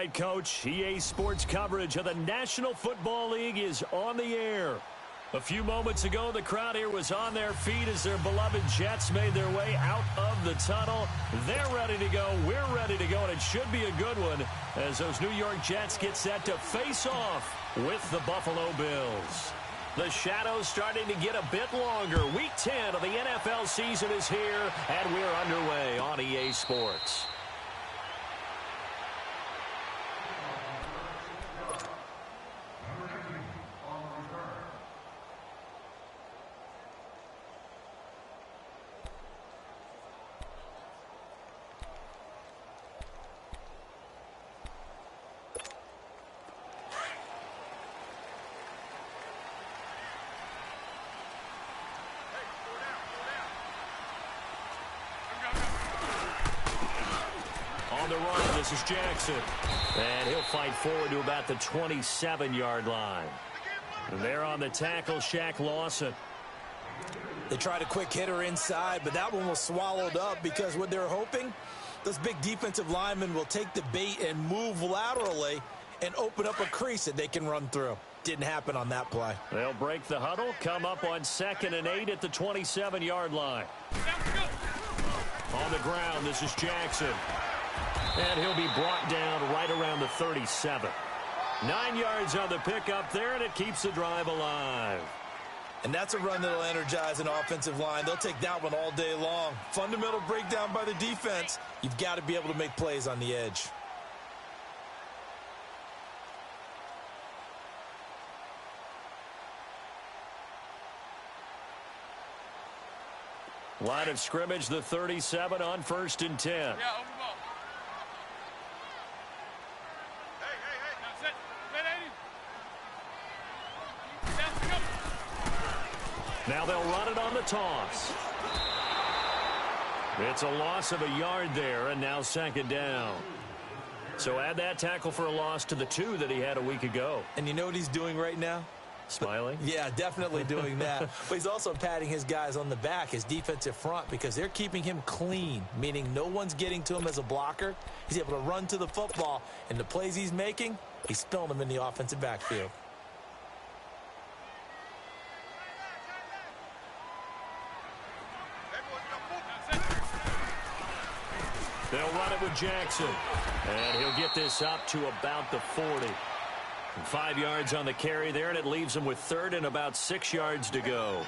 right, Coach. EA Sports coverage of the National Football League is on the air. A few moments ago, the crowd here was on their feet as their beloved Jets made their way out of the tunnel. They're ready to go. We're ready to go, and it should be a good one as those New York Jets get set to face off with the Buffalo Bills. The shadows starting to get a bit longer. Week 10 of the NFL season is here, and we're underway on EA Sports. On the run, this is Jackson. And he'll fight forward to about the 27-yard line. And there on the tackle, Shaq Lawson. They tried a quick hitter inside, but that one was swallowed up because what they're hoping, those big defensive linemen will take the bait and move laterally and open up a crease that they can run through. Didn't happen on that play. They'll break the huddle, come up on 2nd and 8 at the 27-yard line. On the ground, this is Jackson. And he'll be brought down right around the 37. 9 yards on the pickup there, and it keeps the drive alive. And that's a run that'll energize an offensive line. They'll take that one all day long. Fundamental breakdown by the defense. You've got to be able to make plays on the edge. Line of scrimmage, the 37 on 1st and 10. Yeah, over ball. Now they'll run it on the toss. It's a loss of a yard there, and now 2nd down. So add that tackle for a loss to the 2 that he had a week ago. And you know what he's doing right now? Smiling? Yeah, definitely doing that. But he's also patting his guys on the back, his defensive front, because they're keeping him clean, meaning no one's getting to him as a blocker. He's able to run to the football, and the plays he's making, he's spilling them in the offensive backfield. They'll run it with Jackson. And he'll get this up to about the 40. 5 yards on the carry there, and it leaves him with 3rd and about 6 yards to go.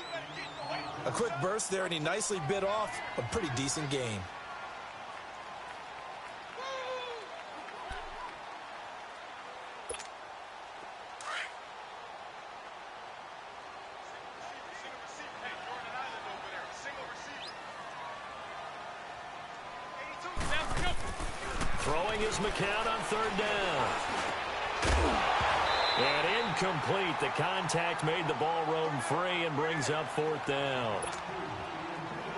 A quick burst there, and he nicely bit off a pretty decent gain. Throwing is McCown on 3rd down. And incomplete. The contact made the ball roam free and brings up 4th down.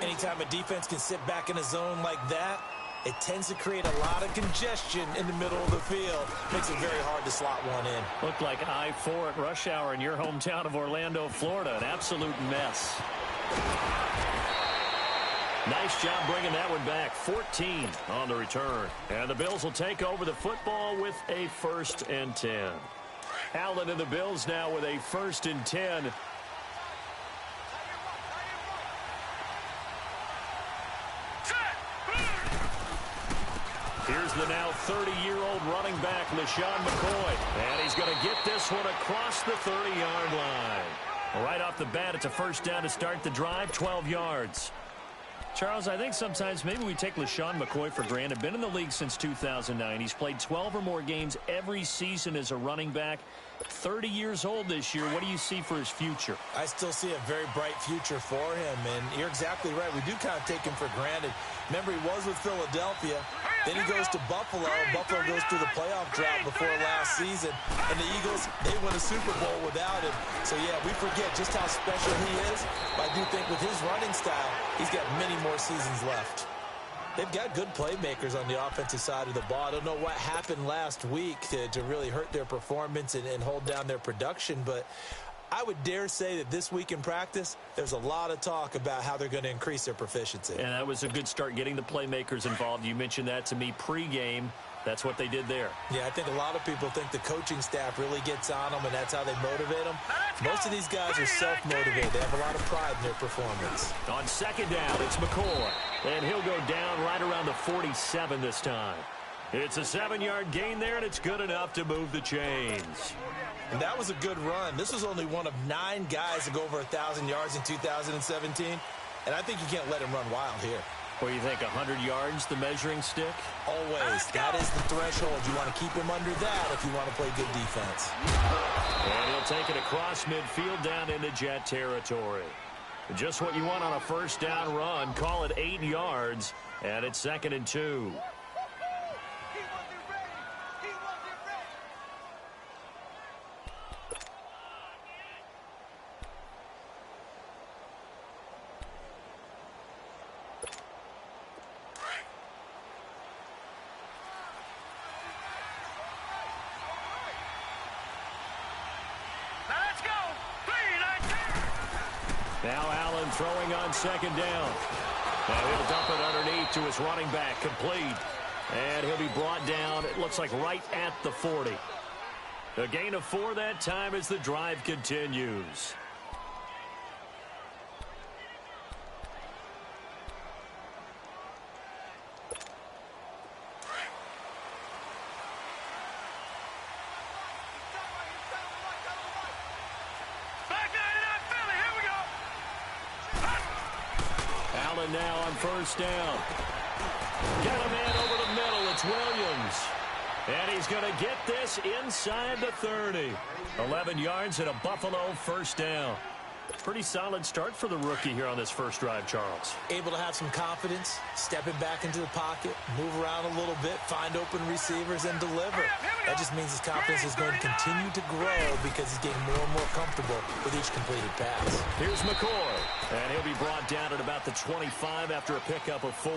Anytime a defense can sit back in a zone like that, it tends to create a lot of congestion in the middle of the field. Makes it very hard to slot one in. Looked like I-4 at rush hour in your hometown of Orlando, Florida. An absolute mess. Nice job bringing that one back. 14 on the return. And the Bills will take over the football with a 1st and 10. Allen and the Bills now with a 1st and 10. Here's the now 30-year-old running back, LaShawn McCoy. And he's going to get this one across the 30-yard line. Right off the bat, it's a 1st down to start the drive, 12 yards. Charles, I think sometimes maybe we take LaShawn McCoy for granted. Been in the league since 2009. He's played 12 or more games every season as a running back. 30 years old this year. What do you see for his future? I still see a very bright future for him, and you're exactly right. We do kind of take him for granted. Remember, he was with Philadelphia. Then he goes to Buffalo. Buffalo goes through the playoff drought before last season. And the Eagles, they win a Super Bowl without him. So, yeah, we forget just how special he is. But I do think with his running style, he's got many more seasons left. They've got good playmakers on the offensive side of the ball. I don't know what happened last week to really hurt their performance and hold down their production, but I would dare say that this week in practice, there's a lot of talk about how they're going to increase their proficiency. And that was a good start getting the playmakers involved. You mentioned that to me pregame. That's what they did there. Yeah, I think a lot of people think the coaching staff really gets on them, and that's how they motivate them. Most of these guys are self-motivated. They have a lot of pride in their performance. On second down, it's McCoy. And he'll go down right around the 47 this time. It's a 7-yard gain there, and it's good enough to move the chains. And that was a good run. This was only one of 9 guys to go over 1,000 yards in 2017. And I think you can't let him run wild here. What do you think, 100 yards, the measuring stick? Always. That is the threshold. You want to keep him under that if you want to play good defense. And he'll take it across midfield down into Jet territory. Just what you want on a first down run. Call it 8 yards, and it's 2nd and 2. Now Allen throwing on second down. Now he'll dump it underneath to his running back, complete. And he'll be brought down, it looks like right at the 40. A gain of 4 that time as the drive continues. Now on first down. Get a man over the middle. It's Williams. And he's going to get this inside the 30. 11 yards and a Buffalo first down. Pretty solid start for the rookie here on this first drive, Charles. Able to have some confidence, stepping back into the pocket, move around a little bit, find open receivers, and deliver. That just means his confidence is going to continue to grow because he's getting more and more comfortable with each completed pass. Here's McCoy, and he'll be brought down at about the 25 after a pickup of 4.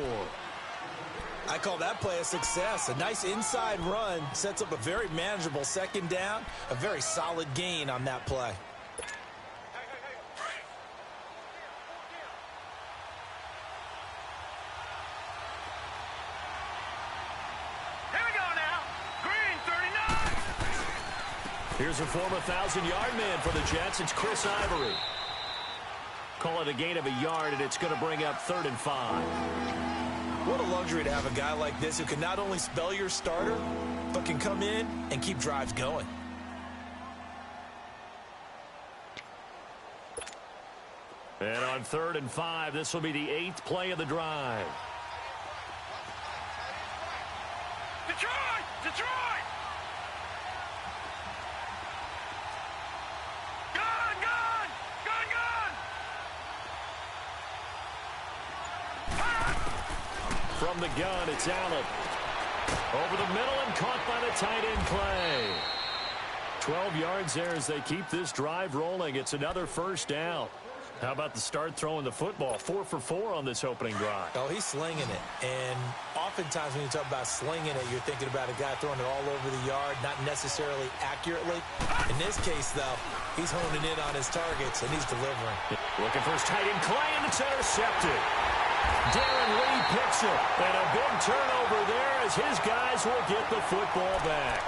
I call that play a success. A nice inside run sets up a very manageable second down, a very solid gain on that play. Here's a former 1,000-yard man for the Jets. It's Chris Ivory. Call it a gain of a yard, and it's going to bring up 3rd and 5. What a luxury to have a guy like this who can not only spell your starter, but can come in and keep drives going. And on 3rd and 5, this will be the 8th play of the drive. Detroit! Detroit! From the gun, it's Allen. Over the middle and caught by the tight end Clay. 12 yards there as they keep this drive rolling. It's another first down. How about the start throwing the football? 4 for 4 on this opening drive. Oh, he's slinging it. And oftentimes when you talk about slinging it, you're thinking about a guy throwing it all over the yard, not necessarily accurately. In this case, though, he's honing in on his targets, and he's delivering. Looking for his tight end Clay, and it's intercepted. Darren Lee picks it, and a big turnover there as his guys will get the football back.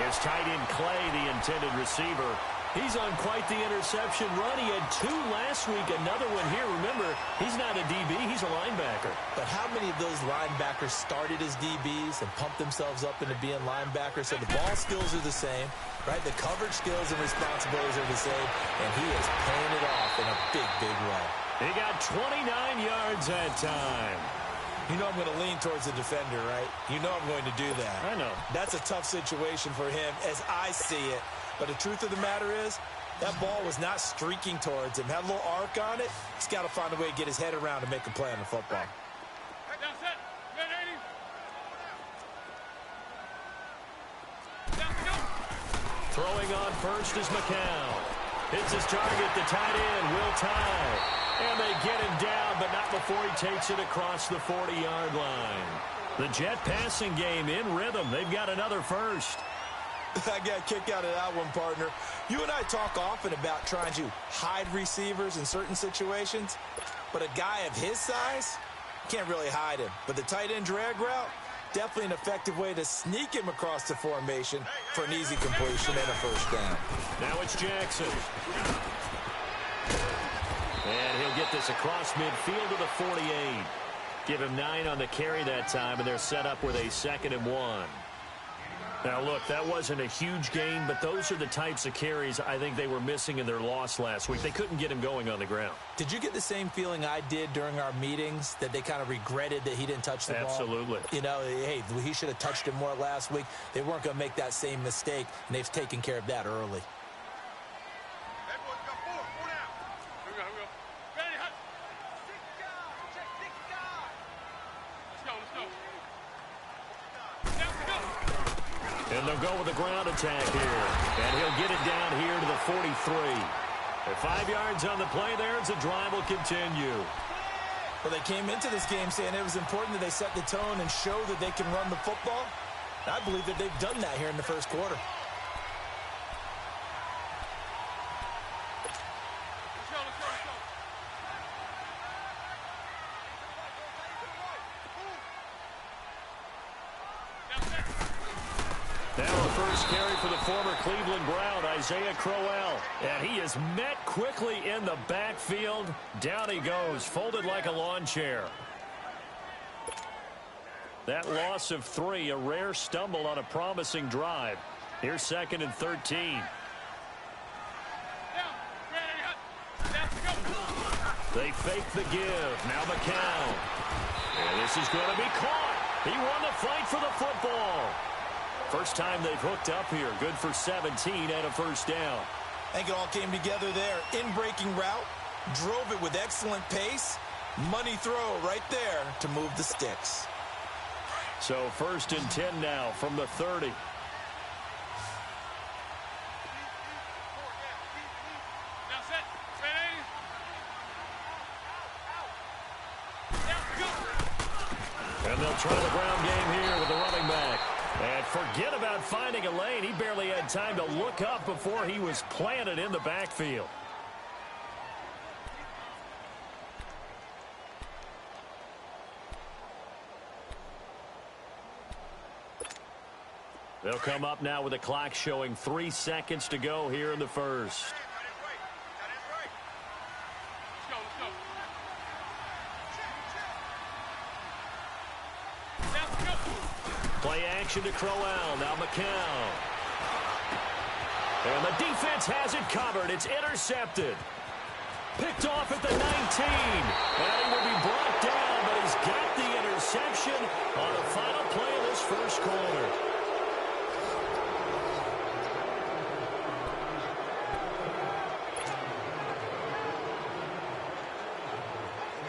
His tight end Clay, the intended receiver, he's on quite the interception run. He had 2 last week, another one here. Remember, he's not a DB, he's a linebacker. But how many of those linebackers started as DBs and pumped themselves up into being linebackers? So the ball skills are the same, right? The coverage skills and responsibilities are the same, and he is paying it off in a big, big way. He got 29 yards that time. You know I'm going to lean towards the defender, right? You know I'm going to do that. I know. That's a tough situation for him as I see it. But the truth of the matter is, that ball was not streaking towards him. Had a little arc on it. He's got to find a way to get his head around and make a play on the football. Throwing on first is McCown. Hits his target, the tight end, Will Tye. And they get him down, but not before he takes it across the 40-yard line. The Jet passing game in rhythm. They've got another first. I got a kick out of that one, partner. You and I talk often about trying to hide receivers in certain situations, but a guy of his size can't really hide him. But the tight end drag route, Definitely an effective way to sneak him across the formation for an easy completion and a first down. Now it's Jackson. And he'll get this across midfield to the 48. Give him 9 on the carry that time, and they're set up with a 2nd and 1. Now, look, that wasn't a huge gain, but those are the types of carries I think they were missing in their loss last week. They couldn't get him going on the ground. Did you get the same feeling I did during our meetings, that they kind of regretted that he didn't touch the ball? Absolutely. You know, hey, he should have touched it more last week. They weren't going to make that same mistake, and they've taken care of that early. And they'll go with a ground attack here. And he'll get it down here to the 43. At 5 yards on the play there, as the drive will continue. Well, they came into this game saying it was important that they set the tone and show that they can run the football. I believe that they've done that here in the first quarter. Carry for the former Cleveland Brown, Isaiah Crowell. And he is met quickly in the backfield. Down he goes, folded like a lawn chair. That loss of 3, a rare stumble on a promising drive. Here's 2nd and 13. They fake the give. Now McCown. And this is going to be caught. He won the fight for the football. First time they've hooked up here. Good for 17 and a first down. I think it all came together there. In-breaking route. Drove it with excellent pace. Money throw right there to move the sticks. So 1st and 10 now from the 30. And they'll try the ground game here with the running back. And forget about finding a lane. He barely had time to look up before he was planted in the backfield. They'll come up now with the clock showing 3 seconds to go here in the first. Play action to Crowell. Now McCown. And the defense has it covered. It's intercepted. Picked off at the 19. And he will be brought down, but he's got the interception on the final play of this first quarter.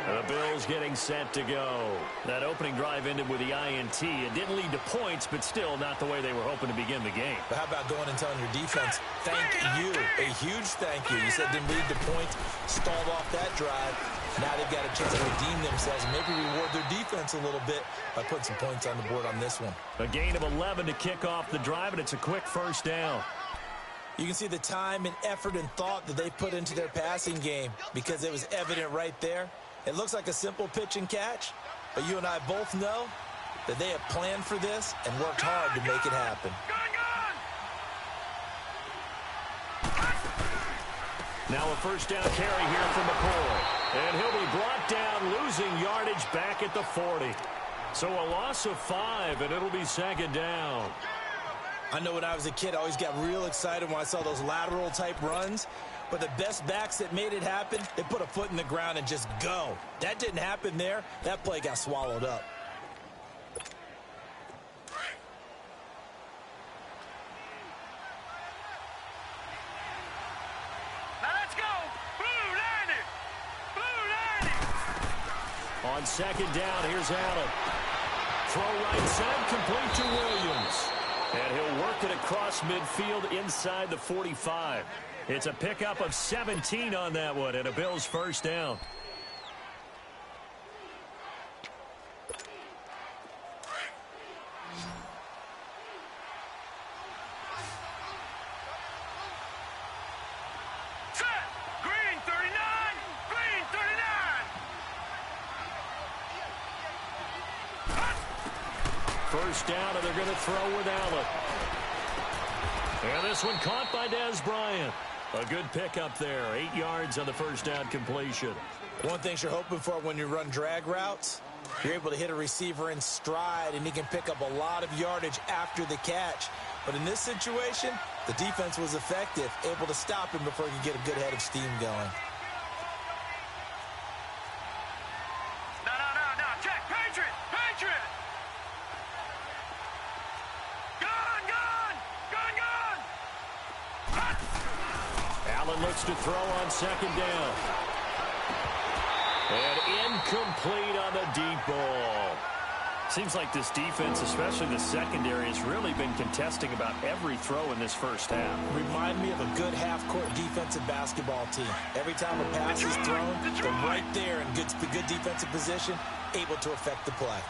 The Bills getting set to go. That opening drive ended with the INT. It didn't lead to points, but still not the way they were hoping to begin the game. But how about going and telling your defense, thank you, a huge thank you. You said didn't lead to points, stalled off that drive. Now they've got a chance to redeem themselves, maybe reward their defense a little bit by putting some points on the board on this one. A gain of 11 to kick off the drive, and it's a quick first down. You can see the time and effort and thought that they put into their passing game because it was evident right there. It looks like a simple pitch and catch, but you and I both know that they have planned for this and worked hard to make it happen. Now a first down carry here from McCoy. And he'll be brought down, losing yardage back at the 40. So a loss of 5, and it'll be 2nd down. I know when I was a kid, I always got real excited when I saw those lateral type runs. But the best backs that made it happen, they put a foot in the ground and just go. That didn't happen there. That play got swallowed up. Now let's go. Blue line it. Blue line it. On 2nd down, here's Allen. Throw right side, complete to Williams. And he'll work it across midfield inside the 45. It's a pickup of 17 on that one, and a Bills first down. Set. Green 39. Green 39. first down, and they're going to throw with Allen. And this one caught by Dez Bryant. A good pickup there. 8 yards on the first down completion. One thing you're hoping for when you run drag routes, you're able to hit a receiver in stride, and he can pick up a lot of yardage after the catch. But in this situation, the defense was effective, able to stop him before he could get a good head of steam going. No. Check. Patriot. Gun. Allen looks to throw on second down. And incomplete on the deep ball. Seems like this defense, especially the secondary, has really been contesting about every throw in this first half. Remind me of a good half-court defensive basketball team. Every time a pass is thrown, they're right there in good defensive position, able to affect the play.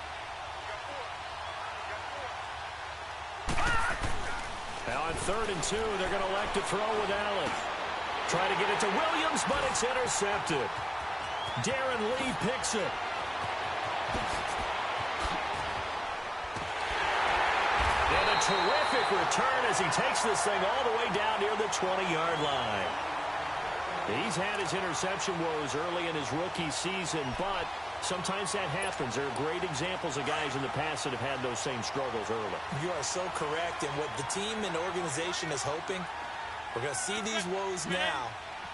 Now on 3rd and 2, they're going to elect to throw with Allen. Try to get it to Williams, but it's intercepted. Darren Lee picks it. And a terrific return as he takes this thing all the way down near the 20-yard line. He's had his interception woes early in his rookie season, but sometimes that happens. There are great examples of guys in the past that have had those same struggles early. You are so correct, and what the team and organization is hoping, we're going to see these woes now,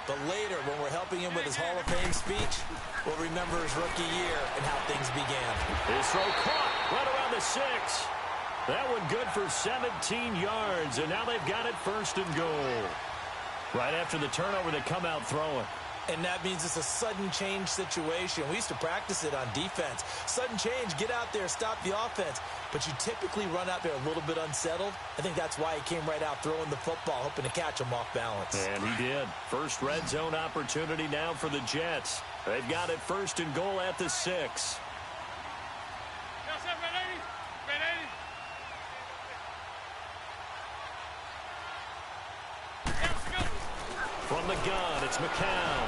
but later when we're helping him with his Hall of Fame speech, we'll remember his rookie year and how things began. His throw caught right around the 6. That one good for 17 yards, and now they've got it 1st and goal. Right after the turnover, they come out throwing. And that means it's a sudden change situation. We used to practice it on defense. Sudden change, get out there, stop the offense. But you typically run out there a little bit unsettled. I think that's why he came right out throwing the football, hoping to catch him off balance. And he did. First red zone opportunity now for the Jets. They've got it 1st and goal at the 6. From the gun, it's McCown.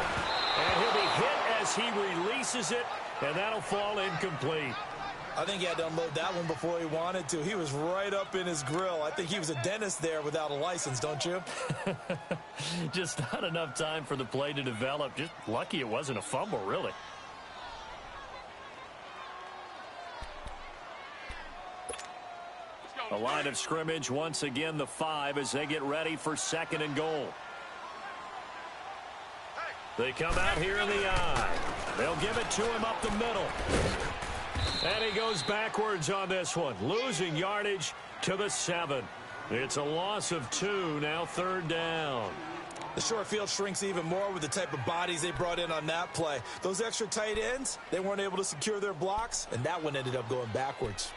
And he'll be hit as he releases it, and that'll fall incomplete. I think he had to unload that one before he wanted to. He was right up in his grill. I think he was a dentist there without a license, don't you? Just not enough time for the play to develop. Just lucky it wasn't a fumble, really. The line of scrimmage, once again, the 5 as they get ready for 2nd and goal. They come out here in the eye. They'll give it to him up the middle. And he goes backwards on this one, losing yardage to the 7. It's a loss of 2, now 3rd down. The short field shrinks even more with the type of bodies they brought in on that play. Those extra tight ends, they weren't able to secure their blocks, and that one ended up going backwards.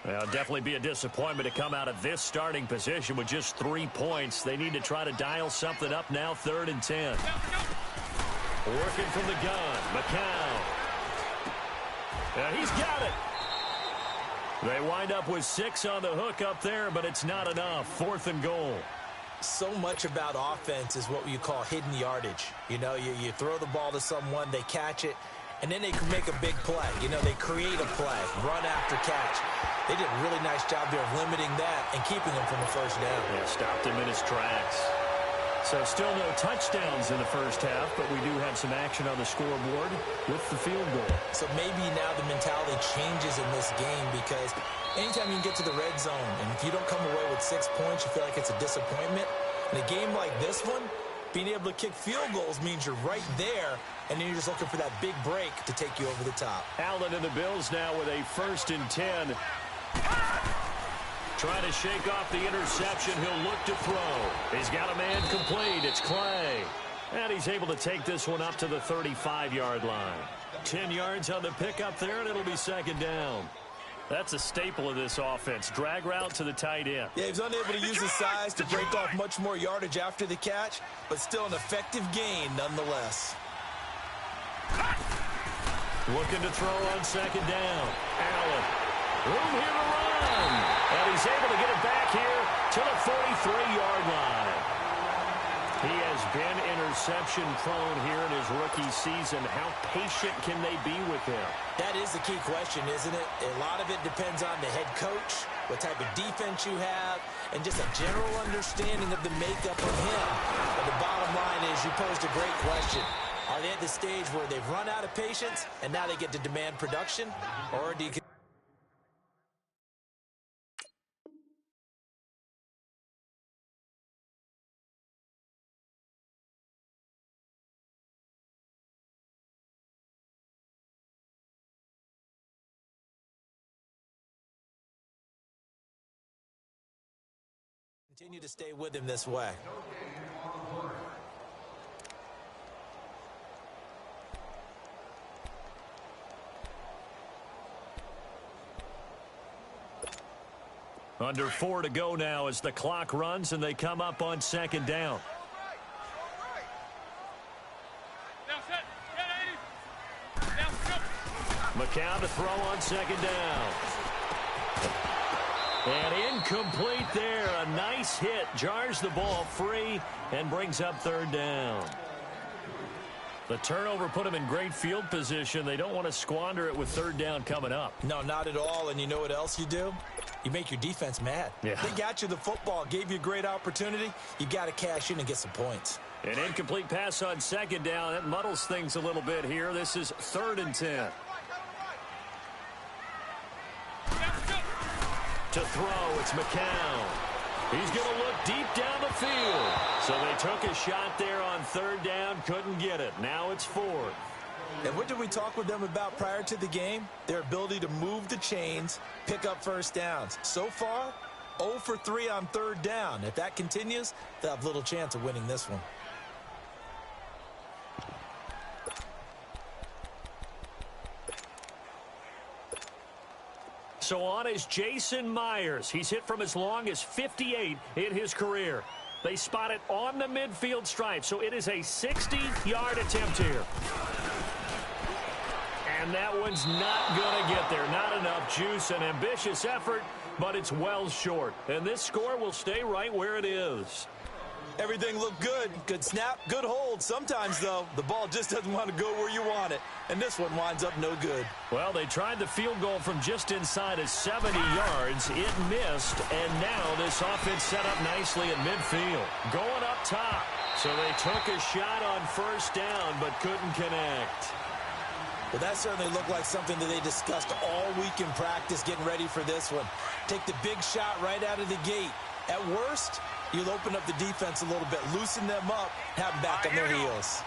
Well, definitely be a disappointment to come out of this starting position with just 3 points. They need to try to dial something up now, 3rd and 10. Working from the gun, McCown. He's got it. They wind up with 6 on the hook up there, but it's not enough. 4th and goal. So much about offense is what you call hidden yardage. You know, you throw the ball to someone, they catch it, and then they can make a big play. You know, they create a play, run after catch. They did a really nice job there of limiting that and keeping him from the 1st down. Yeah, stopped him in his tracks. So still no touchdowns in the first half, but we do have some action on the scoreboard with the field goal. So maybe now the mentality changes in this game because anytime you can get to the red zone, and if you don't come away with 6 points, you feel like it's a disappointment. In a game like this one, being able to kick field goals means you're right there, and then you're just looking for that big break to take you over the top. Allen and the Bills now with a 1st and 10. Trying to shake off the interception. He'll look to throw. He's got a man complete. It's Clay. And he's able to take this one up to the 35-yard line. 10 yards on the pickup there, and it'll be 2nd down. That's a staple of this offense. Drag route to the tight end. Yeah, he's unable to use his size to break off much more yardage after the catch, but still an effective gain nonetheless. Looking to throw on 2nd down. Allen. Room here to run. And he's able to get it back here to the 43-yard line. He has He's been interception prone here in his rookie season. How patient can they be with him? That is the key question, isn't it? A lot of it depends on the head coach, what type of defense you have, and just a general understanding of the makeup of him. But the bottom line is you posed a great question. Are they at the stage where they've run out of patience and now they get to demand production? Or do you continue to stay with him this way? Under 4 to go now as the clock runs and they come up on second down. McCown to throw on second down. And incomplete there. A nice hit. Jars the ball free and brings up third down. The turnover put them in great field position. They don't want to squander it with third down coming up. No, not at all. And you know what else you do? You make your defense mad. Yeah. They got you the football, gave you a great opportunity. You got to cash in and get some points. An incomplete pass on second down. That muddles things a little bit here. This is 3rd and 10. To throw, it's McCown. He's going to look deep down the field. So they took a shot there on third down, couldn't get it. Now it's 4th. And what did we talk with them about prior to the game? Their ability to move the chains, pick up first downs. So far, 0 for 3 on third down. If that continues, they'll have little chance of winning this one. So on is Jason Myers. He's hit from as long as 58 in his career. They spot it on the midfield stripe, so it is a 60-yard attempt here. And that one's not going to get there. Not enough juice. An ambitious effort, but it's well short. And this score will stay right where it is. Everything looked good. Good snap, good hold. Sometimes, though, the ball just doesn't want to go where you want it. And this one winds up no good. Well, they tried the field goal from just inside of 70 yards. It missed, and now this offense set up nicely at midfield. Going up top. So they took a shot on first down, but couldn't connect. Well, that certainly looked like something that they discussed all week in practice getting ready for this one. Take the big shot right out of the gate. At worst, you'll open up the defense a little bit, loosen them up, have them back on their heels.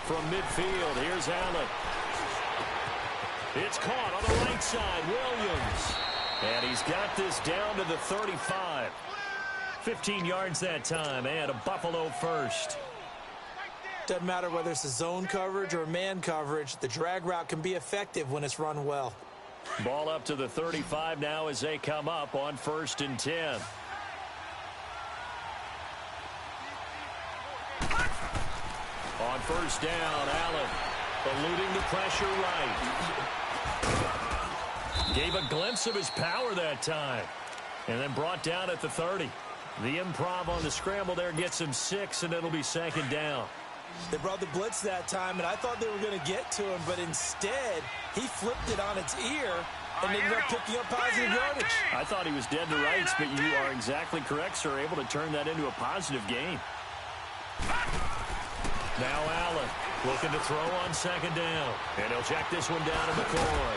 From midfield, here's Allen. It's caught on the right side, Williams. And he's got this down to the 35. 15 yards that time, and a Buffalo first. Doesn't matter whether it's a zone coverage or man coverage, the drag route can be effective when it's run well. Ball up to the 35 now as they come up on 1st and 10. On first down, Allen eluding the pressure right. Gave a glimpse of his power that time. And then brought down at the 30. The improv on the scramble there gets him 6, and it'll be second down. They brought the blitz that time, and I thought they were going to get to him, but instead, he flipped it on its ear and ended up picking up positive yardage. I thought he was dead to rights, but you are exactly correct, sir. Able to turn that into a positive gain. Now Allen looking to throw on second down. And he'll check this one down to McCoy.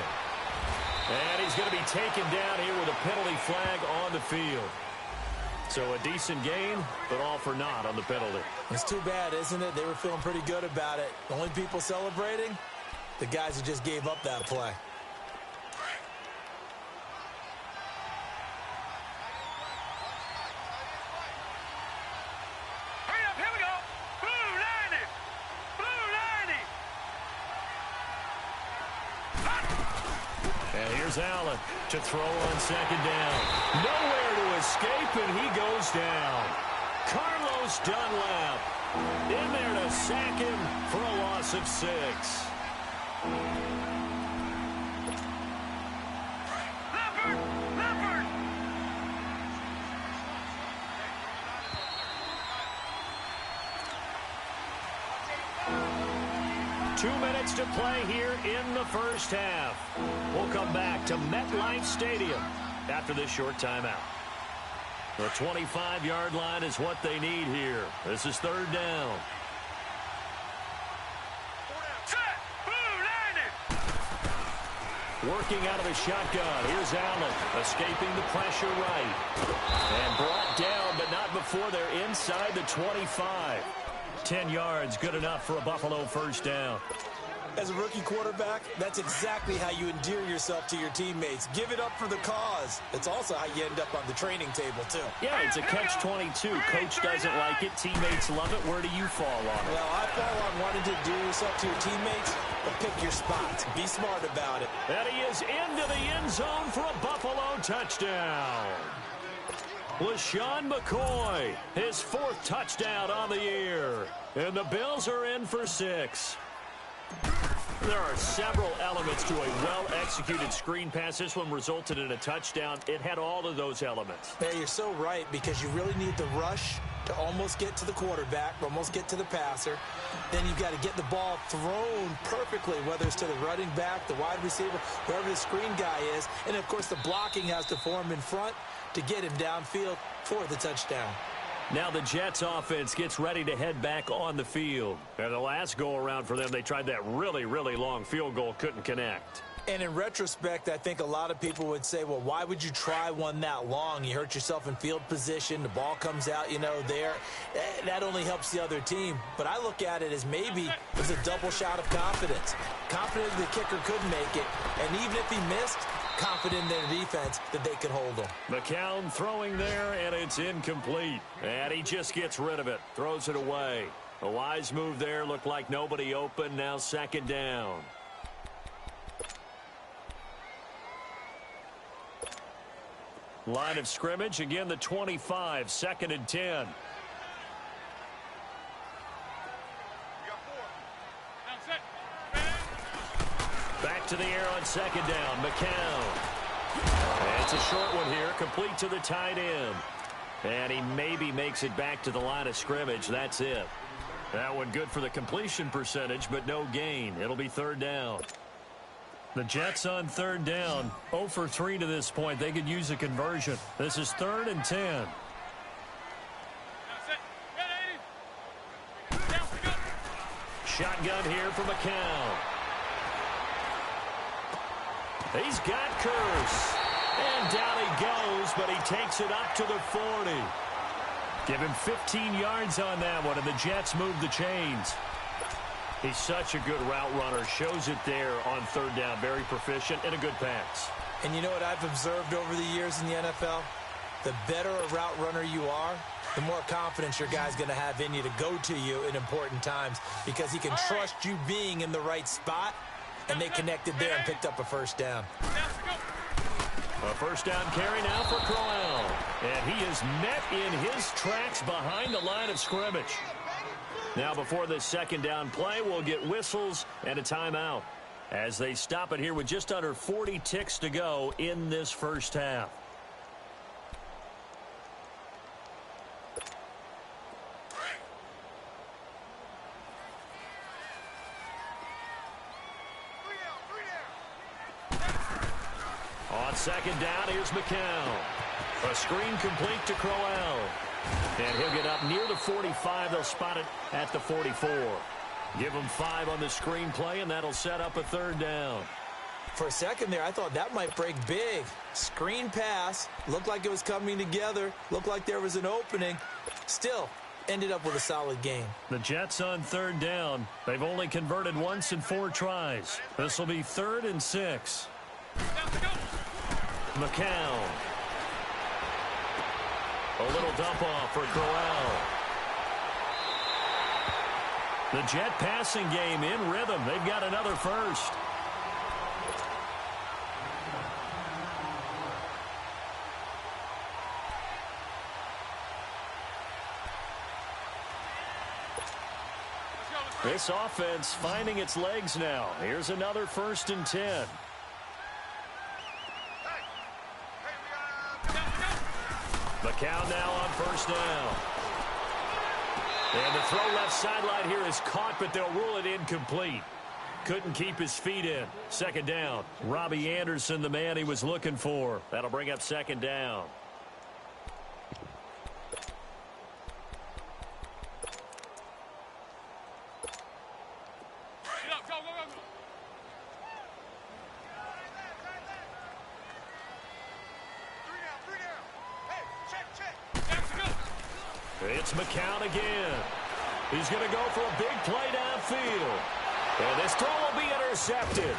And he's going to be taken down here with a penalty flag on the field. So a decent gain, but all for naught on the penalty. It's too bad, isn't it? They were feeling pretty good about it. The only people celebrating, the guys who just gave up that play. Hurry up, here we go. Blue 90. Blue 90. And here's Allen to throw on second down. Nowhere to escape, and he goes down. Carlos Dunlap in there to sack him for a loss of 6. Leopard. 2 minutes to play here in the first half. We'll come back to MetLife Stadium after this short timeout. The 25-yard line is what they need here. This is third down. Working out of the shotgun. Here's Allen, escaping the pressure right. And brought down, but not before they're inside the 25. 10 yards, good enough for a Buffalo first down. As a rookie quarterback, that's exactly how you endear yourself to your teammates. Give it up for the cause. It's also how you end up on the training table, too. Yeah, it's a catch-22. Coach doesn't like it. Teammates love it. Where do you fall on it? Well, I fall on wanting to do yourself to your teammates, but pick your spots. Be smart about it. And he is into the end zone for a Buffalo touchdown. LaShawn McCoy, his 4th touchdown on the year. And the Bills are in for 6. There are several elements to a well-executed screen pass. This one resulted in a touchdown. It had all of those elements. Yeah, you're so right, because you really need the rush to almost get to the quarterback, almost get to the passer. Then you've got to get the ball thrown perfectly, whether it's to the running back, the wide receiver, wherever the screen guy is. And, of course, the blocking has to form in front to get him downfield for the touchdown. Now the Jets offense gets ready to head back on the field. And the last go-around for them, they tried that really, really long field goal, couldn't connect. And in retrospect, I think a lot of people would say, well, why would you try one that long? You hurt yourself in field position. The ball comes out, there. That only helps the other team. But I look at it as maybe it was a double shot of confidence. Confident the kicker could make it. And even if he missed, confident in their defense that they could hold him. McCown throwing there, and it's incomplete. And he just gets rid of it, throws it away. A wise move there, looked like nobody open. Now second down. Line of scrimmage, again the 25, 2nd and 10. Back to the air on second down, McCown. And it's a short one here, complete to the tight end. And he maybe makes it back to the line of scrimmage. That's it. That one good for the completion percentage, but no gain. It'll be third down. The Jets on third down, 0 for 3 to this point. They could use a conversion. This is 3rd and 10. Shotgun here for McCown. He's got Curse. And down he goes, but he takes it up to the 40. Give him 15 yards on that one, and the Jets move the chains. He's such a good route runner. Shows it there on third down. Very proficient and a good pass. And you know what I've observed over the years in the NFL? The better a route runner you are, the more confidence your guy's going to have in you to go to you in important times, because he can trust you being in the right spot, and they connected there and picked up a first down. A first down carry now for Crowell. And he is met in his tracks behind the line of scrimmage. Now before this second down play, we'll get whistles and a timeout as they stop it here with just under 40 ticks to go in this first half. On second down, here's McCown. A screen complete to Crowell. And he'll get up near the 45. They'll spot it at the 44. Give him 5 on the screen play, and that'll set up a third down. For a second there, I thought that might break big. Screen pass. Looked like it was coming together. Looked like there was an opening. Still, ended up with a solid game. The Jets on third down. They've only converted once in 4 tries. This will be 3rd and 6. McCown. A little dump off for Crowell. The Jet passing game in rhythm. They've got another first. This offense finding its legs now. Here's another 1st and 10. McCown now on first down. And the throw left sideline here is caught, but they'll rule it incomplete. Couldn't keep his feet in. Second down. Robbie Anderson, the man he was looking for. That'll bring up second down. It's McCown again. He's going to go for a big play downfield. And this throw will be intercepted.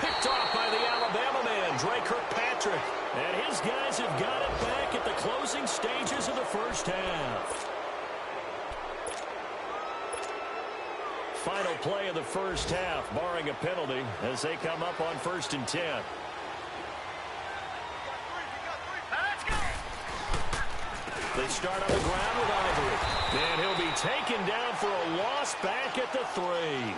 Picked off by the Alabama man, Dre Kirkpatrick. And his guys have got it back at the closing stages of the first half. Final play of the first half, barring a penalty, as they come up on 1st and 10. They start on the ground with Ivory. And he'll be taken down for a loss back at the 3.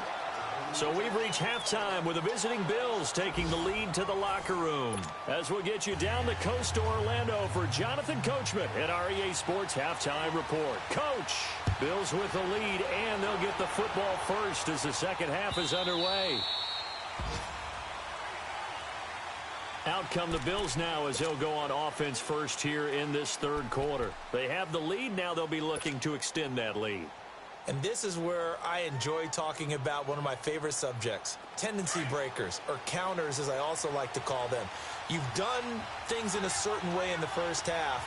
So we've reached halftime with the visiting Bills taking the lead to the locker room. As we'll get you down the coast to Orlando for Jonathan Coachman at our EA Sports Halftime Report. Coach, Bills with the lead, and they'll get the football first as the second half is underway. Out come the Bills now as they'll go on offense first here in this third quarter. They have the lead. Now they'll be looking to extend that lead. And this is where I enjoy talking about one of my favorite subjects, tendency breakers, or counters as I also like to call them. You've done things in a certain way in the first half,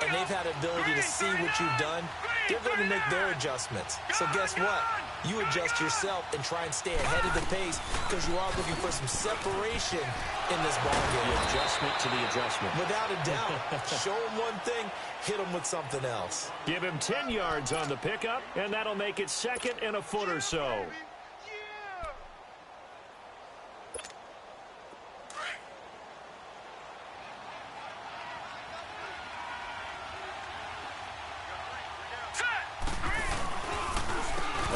and they've had the ability to see what you've done. They're going to make their adjustments. So guess what? You adjust yourself and try and stay ahead of the pace because you are looking for some separation in this ballgame. The adjustment to the adjustment. Without a doubt. Show them one thing, hit them with something else. Give him 10 yards on the pickup, and that'll make it 2nd and a foot or so.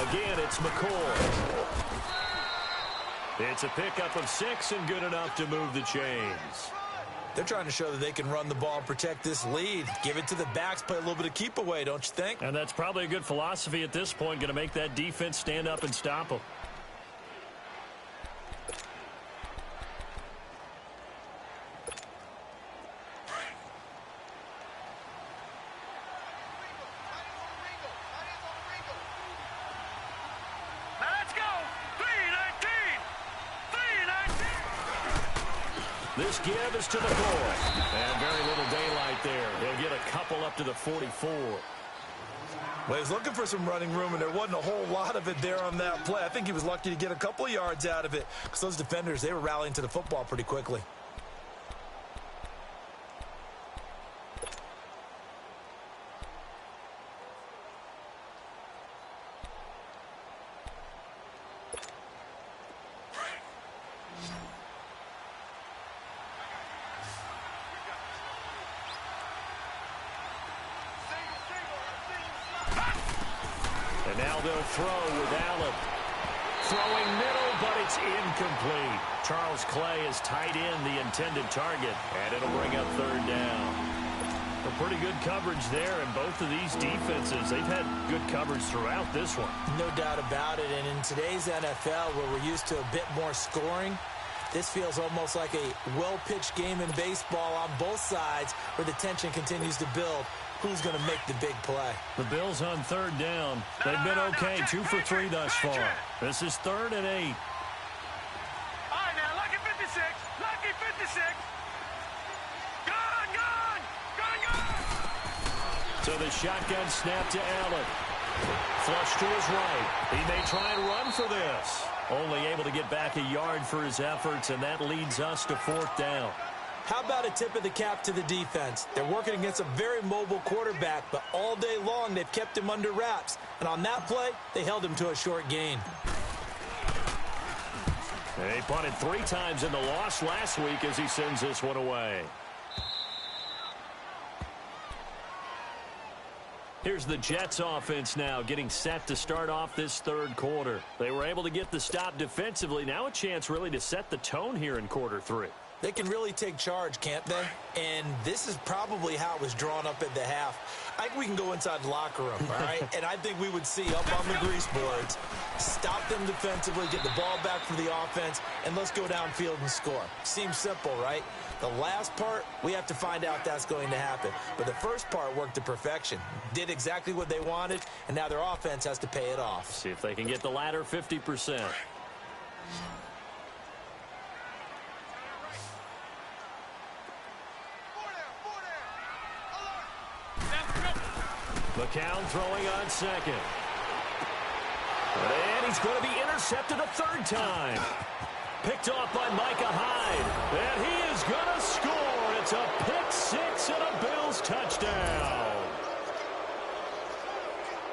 Again, it's McCoy. It's a pickup of 6 and good enough to move the chains. They're trying to show that they can run the ball and protect this lead. Give it to the backs, play a little bit of keep away, don't you think? And that's probably a good philosophy at this point, going to make that defense stand up and stop them. This give is to the 4. And very little daylight there. They'll get a couple up to the 44. Well, he's looking for some running room, and there wasn't a whole lot of it there on that play. I think he was lucky to get a couple of yards out of it because those defenders, they were rallying to the football pretty quickly. Now they'll throw with Allen. Throwing middle, but it's incomplete. Charles Clay is tight in the intended target, and it'll bring up 3rd down. A pretty good coverage there, and both of these defenses, they've had good coverage throughout this one. No doubt about it, and in today's NFL, where we're used to a bit more scoring, this feels almost like a well-pitched game in baseball on both sides where the tension continues to build. Who's going to make the big play? The Bills on 3rd down. They've been okay, 2 for 3 thus far. This is 3rd and 8. All right, now, lucky 56. Lucky 56. Gone. So the shotgun snap to Allen. Flush to his right. He may try and run for this. Only able to get back a yard for his efforts, and that leads us to 4th down. How about a tip of the cap to the defense? They're working against a very mobile quarterback, but all day long they've kept him under wraps. And on that play, they held him to a short gain. They punted 3 times in the loss last week as he sends this one away. Here's the Jets offense now getting set to start off this third quarter. They were able to get the stop defensively. Now a chance really to set the tone here in quarter 3. They can really take charge, can't they? And this is probably how it was drawn up at the half. I think we can go inside the locker room, all right? And I think we would see up on the grease boards, stop them defensively, get the ball back for the offense, and let's go downfield and score. Seems simple, right? The last part, we have to find out that's going to happen. But the first part worked to perfection. Did exactly what they wanted, and now their offense has to pay it off. See if they can get the latter 50%. McCown throwing on second. And he's going to be intercepted a third time. Picked off by Micah Hyde. And he is going to score. It's a pick six and a Bills touchdown.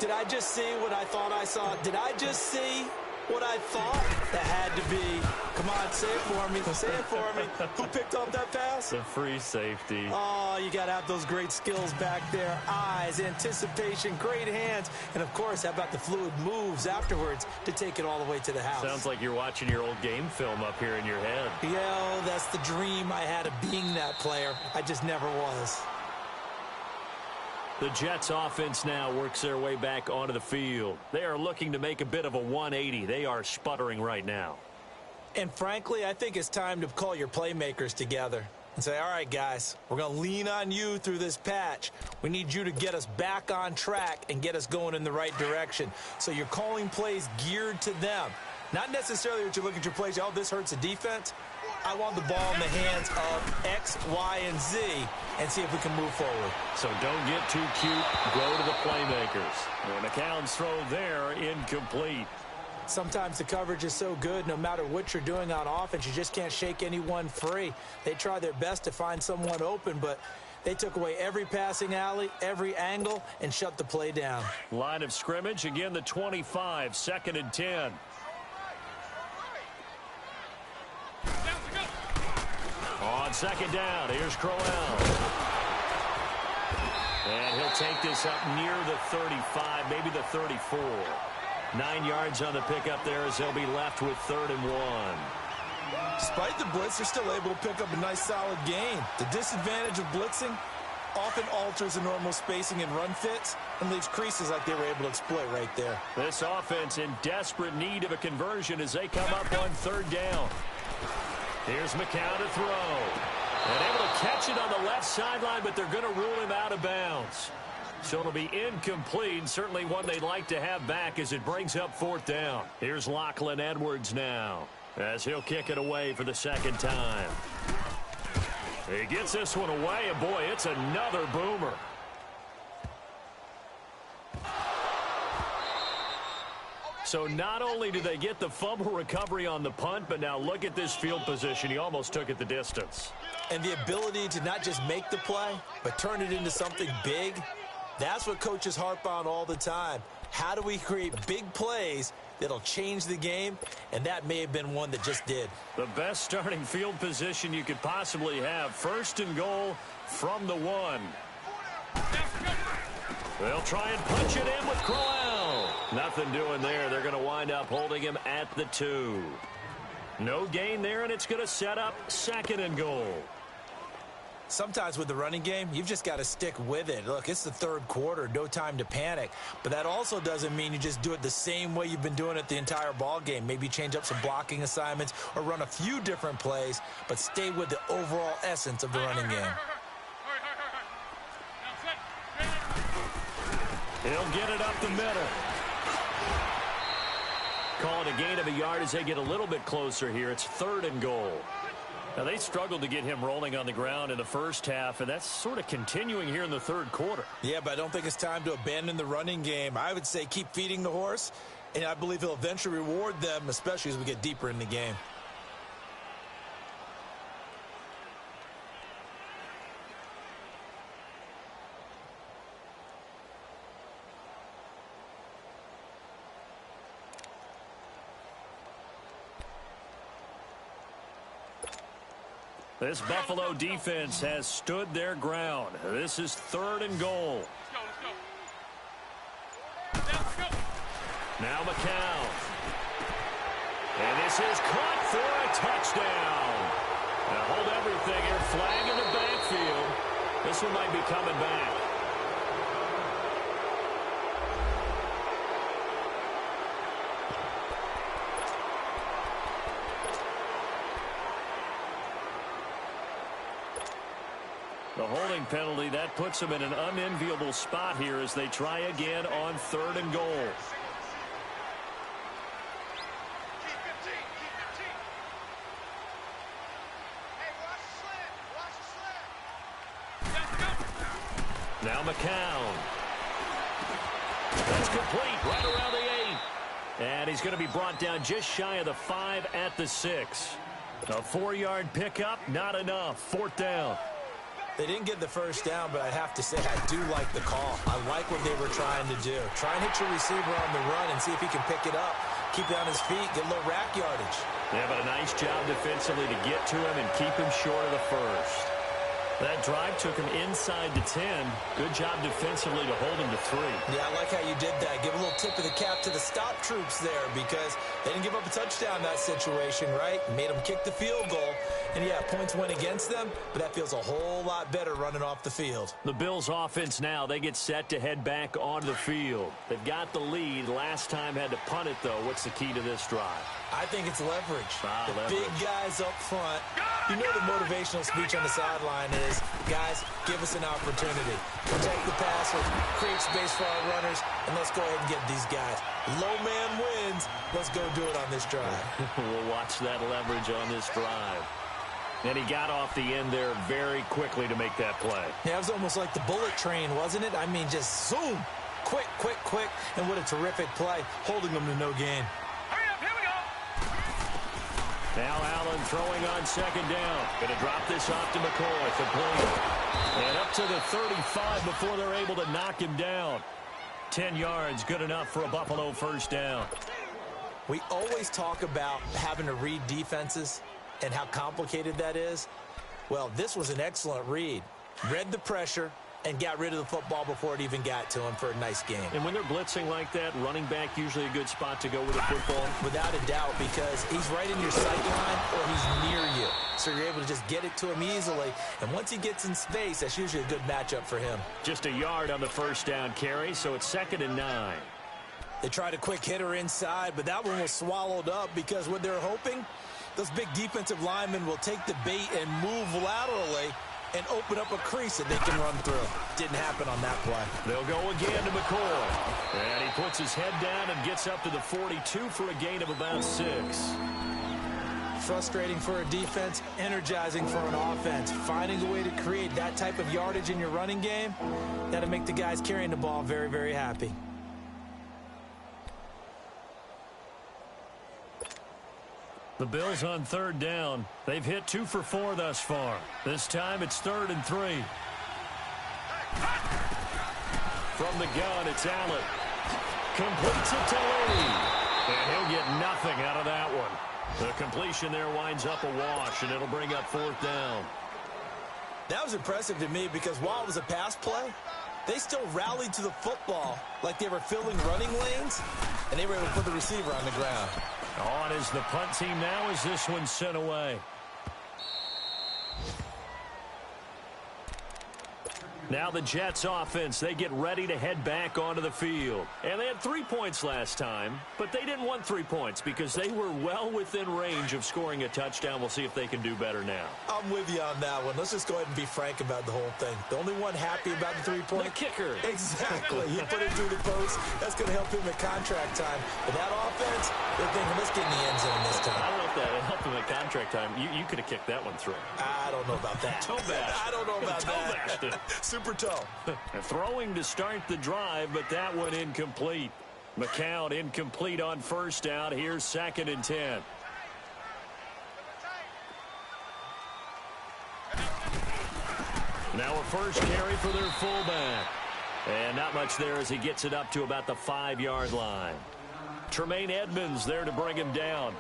Did I just see what I thought I saw? Did I just see what I thought? That had to be. Come on, say it for me. Say it for me. Who picked up that pass? The free safety. Oh, you got to have those great skills back there. Eyes, anticipation, great hands. And, of course, how about the fluid moves afterwards to take it all the way to the house? Sounds like you're watching your old game film up here in your head. Yeah, that's the dream I had of being that player. I just never was. The Jets offense now works their way back onto the field. They are looking to make a bit of a 180. They are sputtering right now. And frankly, I think it's time to call your playmakers together and say, all right, guys, we're going to lean on you through this patch. We need you to get us back on track and get us going in the right direction. So you're calling plays geared to them. Not necessarily that you look at your plays, oh, this hurts the defense. I want the ball in the hands of X, Y, and Z and see if we can move forward. So don't get too cute. Go to the playmakers. And McCown's throw there, incomplete. Sometimes the coverage is so good, no matter what you're doing on offense, you just can't shake anyone free. They try their best to find someone open, but they took away every passing alley, every angle, and shut the play down. Line of scrimmage, again the 25, 2nd and 10. On second down, here's Crowell. And he'll take this up near the 35, maybe the 34. 9 yards on the pickup there as they'll be left with 3rd and 1. Despite the blitz, they're still able to pick up a nice solid gain. The disadvantage of blitzing often alters the normal spacing and run fits and leaves creases like they were able to exploit right there. This offense in desperate need of a conversion as they come up on 3rd down. Here's McCown to throw. And able to catch it on the left sideline, but they're going to rule him out of bounds. So it'll be incomplete, certainly one they'd like to have back as it brings up 4th down. Here's Lachlan Edwards now as he'll kick it away for the 2nd time. He gets this one away, and boy, it's another boomer. So not only do they get the fumble recovery on the punt, but now look at this field position. He almost took it the distance. And the ability to not just make the play, but turn it into something big, that's what coaches harp on all the time. How do we create big plays that'll change the game? And that may have been one that just did. The best starting field position you could possibly have. 1st and goal from the 1. They'll try and punch it in with Crowell. Nothing doing there. They're going to wind up holding him at the 2. No gain there, and it's going to set up 2nd and goal. Sometimes with the running game, you've just got to stick with it. Look, it's the 3rd quarter, no time to panic. But that also doesn't mean you just do it the same way you've been doing it the entire ball game. Maybe change up some blocking assignments or run a few different plays, but stay with the overall essence of the running game. He'll get it up the middle. Call it a gain of a yard as they get a little bit closer here. It's 3rd and goal. Now, they struggled to get him rolling on the ground in the first half, and that's sort of continuing here in the 3rd quarter. Yeah, but I don't think it's time to abandon the running game. I would say keep feeding the horse, and I believe he'll eventually reward them, especially as we get deeper in the game. This Buffalo defense has stood their ground. This is 3rd and goal. Let's go. Now McCown. And this is caught for a touchdown. Now hold everything here. Flag in the backfield. This one might be coming back. The holding penalty, that puts them in an unenviable spot here as they try again on 3rd and goal. Now McCown. That's complete right around the 8. And he's going to be brought down just shy of the 5 at the 6. A 4-yard pickup, not enough. 4th down. They didn't get the first down, but I have to say I do like the call. I like what they were trying to do. Try and hit your receiver on the run and see if he can pick it up. Keep it on his feet, get a little rack yardage. Yeah, but a nice job defensively to get to him and keep him short of the first. That drive took him inside the 10. Good job defensively to hold him to 3. Yeah, I like how you did that. Give a little tip of the cap to the stop troops there because they didn't give up a touchdown in that situation, right? Made them kick the field goal. And, yeah, points went against them, but that feels a whole lot better running off the field. The Bills' offense now, they get set to head back onto the field. They've got the lead. Last time had to punt it, though. What's the key to this drive? I think it's leverage. Leverage. Big guys up front. You know the motivational speech on the sideline is, guys, give us an opportunity. Protect the passer, create space for our runners, and let's go ahead and get these guys. Low man wins. Let's go do it on this drive. We'll watch that leverage on this drive. And he got off the end there very quickly to make that play. Yeah, it was almost like the bullet train, wasn't it? I mean, just zoom. Quick, quick, quick. And what a terrific play, holding them to no gain. Hurry up, here we go. Now Allen throwing on 2nd down. Going to drop this off to McCoy. Complete. And up to the 35 before they're able to knock him down. 10 yards, good enough for a Buffalo 1st down. We always talk about having to read defenses and how complicated that is. Well, this was an excellent read. Read the pressure and got rid of the football before it even got to him for a nice game. And when they're blitzing like that, running back usually a good spot to go with the football? Without a doubt, because he's right in your sight line or he's near you. So you're able to just get it to him easily. And once he gets in space, that's usually a good matchup for him. Just a yard on the 1st down carry, so it's 2nd and 9. They tried a quick hitter inside, but that one was swallowed up because what they're hoping, those big defensive linemen will take the bait and move laterally and open up a crease that they can run through. Didn't happen on that play. They'll go again to McCoy. And he puts his head down and gets up to the 42 for a gain of about 6. Frustrating for a defense, energizing for an offense. Finding a way to create that type of yardage in your running game, that'll make the guys carrying the ball very, very happy. The Bills on 3rd down. They've hit 2 for 4 thus far. This time it's 3rd and 3. From the gun, it's Allen. Completes it to Lee. And he'll get nothing out of that one. The completion there winds up a wash, and it'll bring up 4th down. That was impressive to me because while it was a pass play, they still rallied to the football like they were filling running lanes, and they were able to put the receiver on the ground. On is the punt team now as this one's sent away. Now the Jets offense, they get ready to head back onto the field. And they had 3 points last time, but they didn't want 3 points because they were well within range of scoring a touchdown. We'll see if they can do better now. I'm with you on that one. Let's just go ahead and be frank about the whole thing. The only one happy about the 3-point? The kicker. Exactly. He put it through the post. That's going to help him at contract time. But that offense, they're thinking, let's get in the end zone this time. I don't know if that helped him at contract time. You could have kicked that one through. I don't know about that. Toe bash. I don't know about that. Toe Super toe. Throwing to start the drive, but that one incomplete. McCown incomplete on 1st down. Here's 2nd and 10. Now a first carry for their fullback. And not much there as he gets it up to about the 5-yard line. Tremaine Edmonds there to bring him down.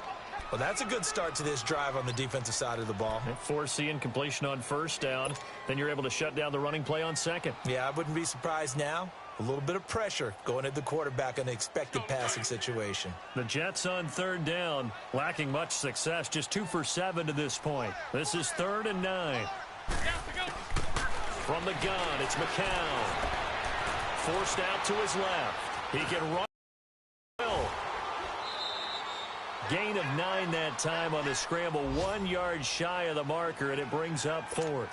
Well, that's a good start to this drive on the defensive side of the ball. Force the incompletion on 1st down. Then you're able to shut down the running play on 2nd. Yeah, I wouldn't be surprised now A little bit of pressure going at the quarterback in the expected passing situation. The Jets on third down, lacking much success, just 2 for 7 to this point. This is 3rd and 9. From the gun, it's McCown. Forced out to his left. He can run. Gain of 9 that time on the scramble. 1 yard shy of the marker, and it brings up 4th.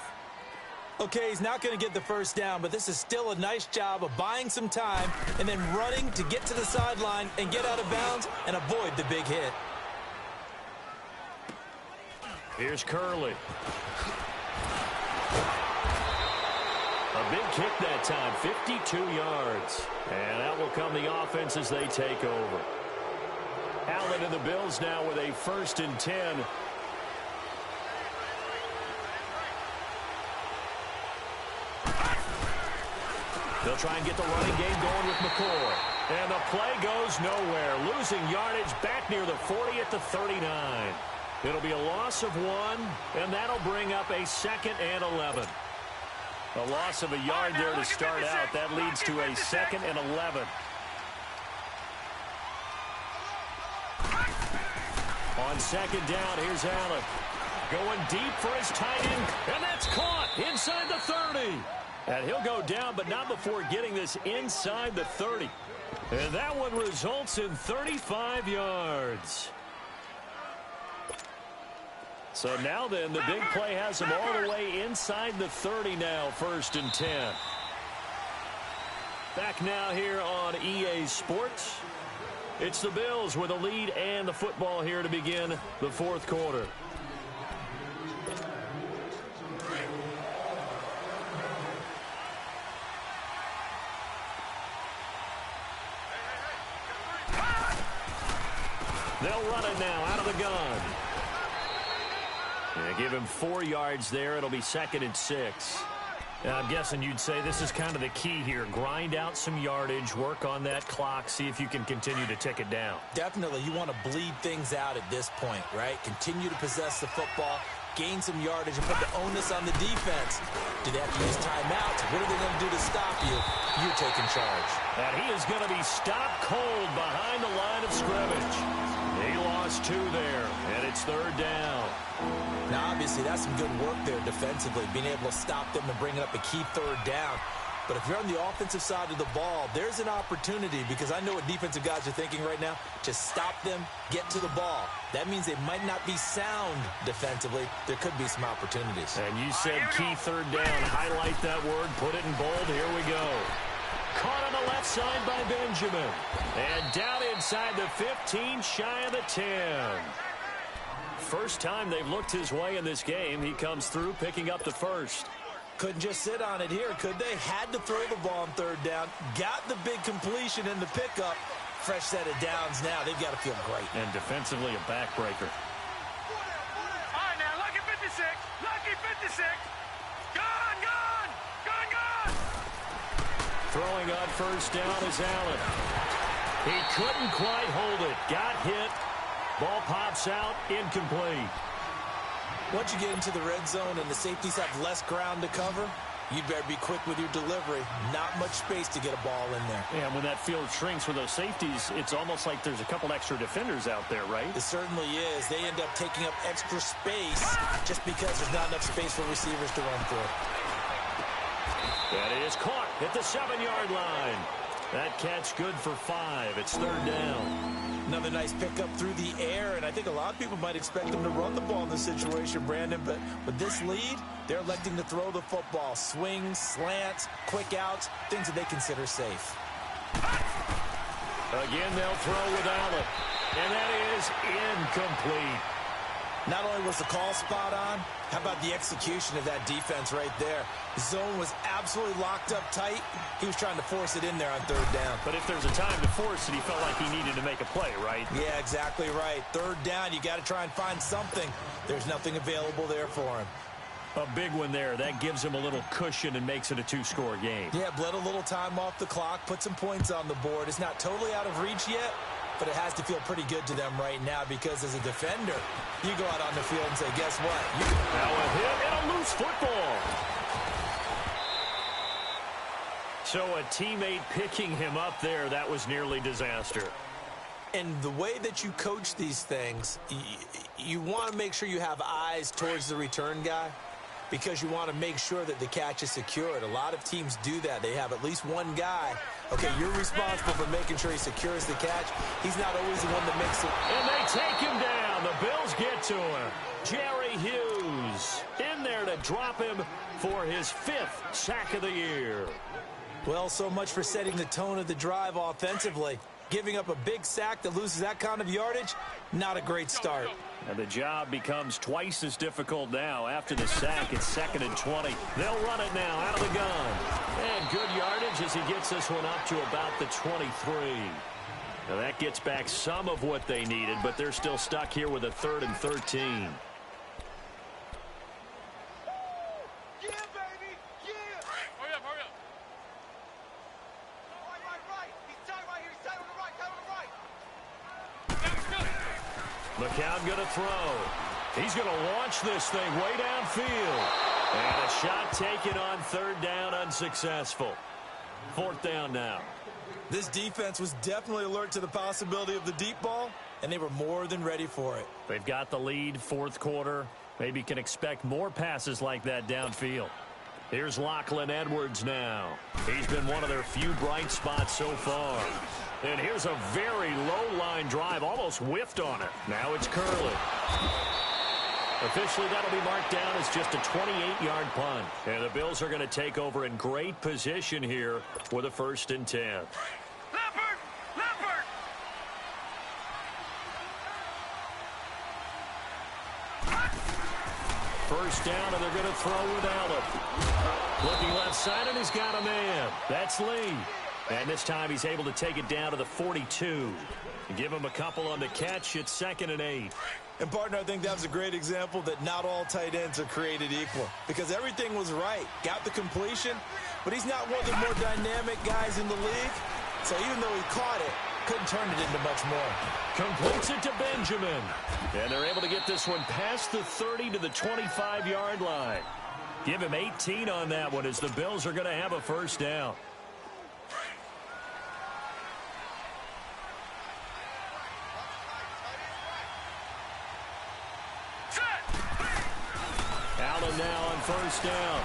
Okay, he's not going to get the first down, but this is still a nice job of buying some time and then running to get to the sideline and get out of bounds and avoid the big hit. Here's Curley. A big kick that time, 52 yards. And that will come the offense as they take over. Allen and the Bills now with a 1st and 10. They'll try and get the running game going with McCoy. And the play goes nowhere. Losing yardage back near the 40 at the 39. It'll be a loss of 1, and that'll bring up a 2nd and 11. A loss of a yard there to start out. That leads to a 2nd and 11. On 2nd down, here's Allen. Going deep for his tight end, and that's caught inside the 30. And he'll go down, but not before getting this inside the 30. And that one results in 35 yards. So now then, the big play has him all the way inside the 30 now, 1st and 10. Back now here on EA Sports. It's the Bills with a lead and the football here to begin the 4th quarter. They'll run it now out of the gun. Yeah, give him 4 yards there. It'll be 2nd and 6. Now, I'm guessing you'd say this is kind of the key here. Grind out some yardage, work on that clock, see if you can continue to tick it down. Definitely. You want to bleed things out at this point, right? Continue to possess the football, gain some yardage, and put the onus on the defense. Do they have to use timeouts? What are they going to do to stop you? You're taking charge. And he is going to be stopped cold behind the line of scrimmage. He lost 2 there, and it's 3rd down. Now, obviously, that's some good work there defensively, being able to stop them and bringing up a key 3rd down. But if you're on the offensive side of the ball, there's an opportunity, because I know what defensive guys are thinking right now. Just stop them, get to the ball. That means they might not be sound defensively. There could be some opportunities. And you said key 3rd down. Highlight that word, put it in bold. Here we go. Caught on the left side by Benjamin. And down inside the 15, shy of the 10. First time they've looked his way in this game. He comes through, picking up the 1st. Couldn't just sit on it here, could they? Had to throw the ball on 3rd down. Got the big completion in the pickup. Fresh set of downs now. They've got to feel great. And defensively, a backbreaker. All right, now, lucky 56. Lucky 56. Gone, gone. Gone, gone. Throwing on 1st down is Allen. He couldn't quite hold it. Got hit. Ball pops out, incomplete. Once you get into the red zone and the safeties have less ground to cover, you'd better be quick with your delivery. Not much space to get a ball in there. Yeah, when that field shrinks for those safeties, it's almost like there's a couple extra defenders out there, right? It certainly is. They end up taking up extra space just because there's not enough space for receivers to run through. That is caught at the 7-yard line. That catch good for 5. It's 3rd down. Another nice pickup through the air, and I think a lot of people might expect them to run the ball in this situation, Brandon, but with this lead, they're electing to throw the football. Swings, slants, quick outs, things that they consider safe. Again, they'll throw with Allen, and that is incomplete. Not only was the call spot on, how about the execution of that defense right there? The zone was absolutely locked up tight. He was trying to force it in there on 3rd down. But if there's a time to force it, he felt like he needed to make a play, right? Yeah, exactly right. 3rd down, you got to try and find something. There's nothing available there for him. A big one there. That gives him a little cushion and makes it a 2-score game. Yeah, bled a little time off the clock, put some points on the board. It's not totally out of reach yet, but it has to feel pretty good to them right now, because as a defender, you go out on the field and say, guess what? Now a hit and a loose football. So a teammate picking him up there, that was nearly disaster. And the way that you coach these things, you want to make sure you have eyes towards the return guy because you want to make sure that the catch is secured. A lot of teams do that. They have at least one guy. Okay, you're responsible for making sure he secures the catch. He's not always the one that makes it. And they take him down. The Bills get to him. Jerry Hughes in there to drop him for his 5th sack of the year. Well, so much for setting the tone of the drive offensively. Giving up a big sack that loses that kind of yardage, not a great start. And the job becomes twice as difficult now. After the sack, it's 2nd and 20. They'll run it now out of the gun. And good yardage as he gets this one up to about the 23. Now that gets back some of what they needed, but they're still stuck here with a 3rd and 13. McCown going to throw. He's going to launch this thing way downfield. And a shot taken on 3rd down, unsuccessful. 4th down now. This defense was definitely alert to the possibility of the deep ball, and they were more than ready for it. They've got the lead, 4th quarter. Maybe can expect more passes like that downfield. Here's Lachlan Edwards now. He's been one of their few bright spots so far. And here's a very low-line drive, almost whiffed on it. Now it's Curley. Officially, that'll be marked down as just a 28-yard punt. And the Bills are going to take over in great position here with a 1st and 10. Leopard! Leopard! First down, and they're going to throw with Allen. Looking left side, and he's got a man. That's Lee. And this time he's able to take it down to the 42. Give him a couple on the catch. It's 2nd and 8. And, partner, I think that was a great example that not all tight ends are created equal because everything was right. Got the completion, but he's not one of the more dynamic guys in the league. So even though he caught it, couldn't turn it into much more. Completes it to Benjamin. And they're able to get this one past the 30 to the 25-yard line. Give him 18 on that one as the Bills are going to have a 1st down. Allen now on 1st down.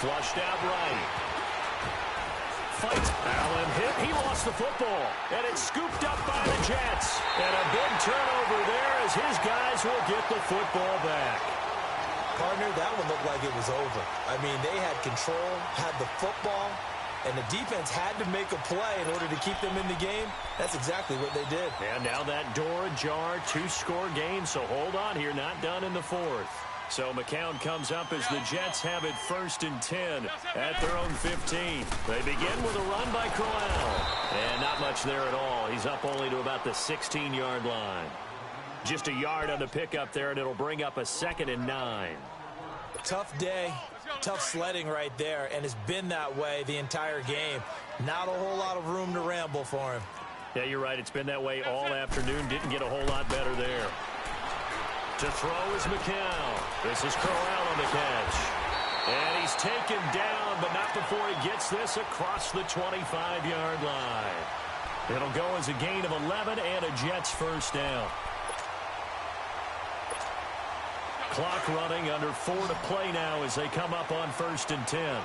Flushed out right. Fights. Allen hit. He lost the football. And it's scooped up by the Jets. And a big turnover there as his guys will get the football back. Partner, that one looked like it was over. I mean, they had control, had the football, and the defense had to make a play in order to keep them in the game. That's exactly what they did. And now that door ajar, 2-score game, so hold on here, not done in the 4th. So McCown comes up as the Jets have it 1st and 10 at their own 15. They begin with a run by Crowell. And not much there at all. He's up only to about the 16-yard line. Just a yard on the pickup there, and it'll bring up a 2nd and 9. Tough day, tough sledding right there, and it's been that way the entire game. Not a whole lot of room to ramble for him. Yeah, you're right. It's been that way all afternoon. Didn't get a whole lot better there. To throw is McCown. This is Crowell on the catch. And he's taken down, but not before he gets this across the 25-yard line. It'll go as a gain of 11 and a Jets 1st down. Clock running, under 4 to play now as they come up on 1st and 10.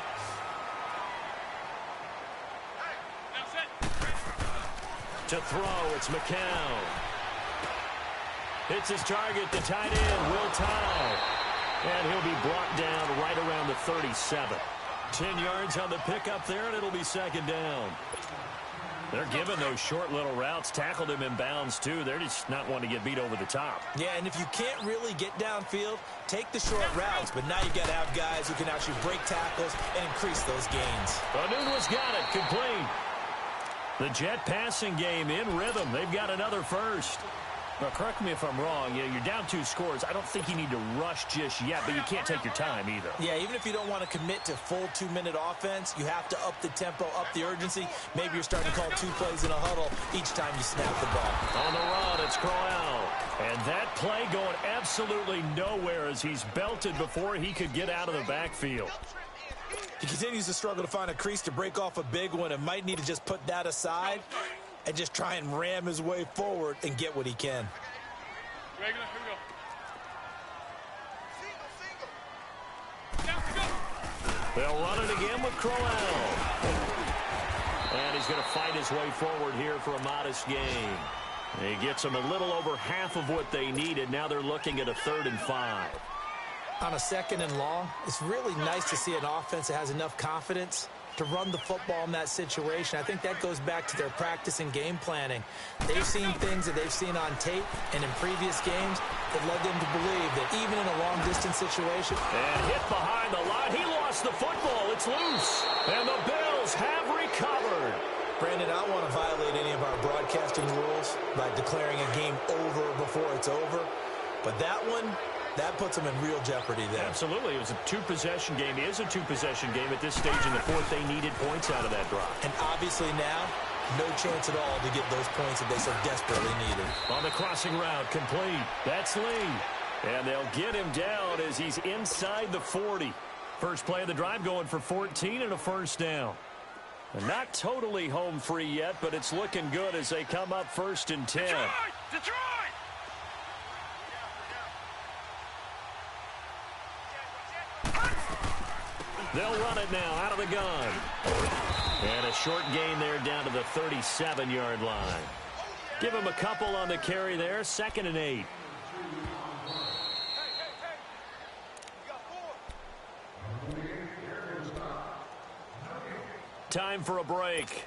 To throw, it's McCown. Hits his target, the tight end, Will Tye. And he'll be brought down right around the 37. 10 yards on the pickup there, and it'll be 2nd down. They're giving those short little routes. Tackled him in bounds, too. They're just not wanting to get beat over the top. Yeah, and if you can't really get downfield, take the short routes. But now you've got to have guys who can actually break tackles and increase those gains. Onunwa's got it, complete. The Jet passing game in rhythm. They've got another 1st. Now, correct me if I'm wrong. You're down 2 scores. I don't think you need to rush just yet, but you can't take your time either. Yeah, even if you don't want to commit to full 2-minute offense, you have to up the tempo, up the urgency. Maybe you're starting to call 2 plays in a huddle each time you snap the ball. On the run, it's Crowell. And that play going absolutely nowhere as he's belted before he could get out of the backfield. He continues to struggle to find a crease to break off a big one and might need to just put that aside and just try and ram his way forward and get what he can. Regular, here we go. They'll run it again with Crowell. And he's going to fight his way forward here for a modest gain. He gets them a little over half of what they needed. Now they're looking at a 3rd and 5. On a 2nd and long, it's really nice to see an offense that has enough confidence to run the football in that situation. I think that goes back to their practice and game planning. They've seen things that they've seen on tape and in previous games that led them to believe that even in a long-distance situation. And hit behind the line. He lost the football. It's loose. And the Bills have recovered. Brandon, I don't want to violate any of our broadcasting rules by declaring a game over before it's over. But that one, that puts them in real jeopardy there. Absolutely. It was a 2-possession game. It is a 2-possession game at this stage in the 4th. They needed points out of that drop. And obviously now, no chance at all to get those points that they so desperately needed. On the crossing route, complete. That's Lee. And they'll get him down as he's inside the 40. First play of the drive going for 14 and a 1st down. And not totally home free yet, but it's looking good as they come up 1st and 10. Detroit! They'll run it now out of the gun. And a short gain there down to the 37-yard line. Give him a couple on the carry there. 2nd and 8. Time for a break.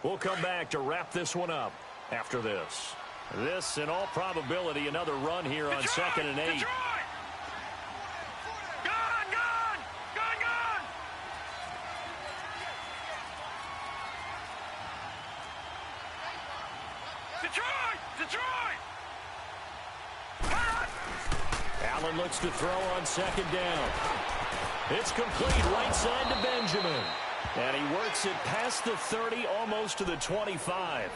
We'll come back to wrap this one up after this. This, in all probability, another run here on 2nd and 8. Detroit! Allen looks to throw on 2nd down. It's complete right side to Benjamin. And he works it past the 30, almost to the 25.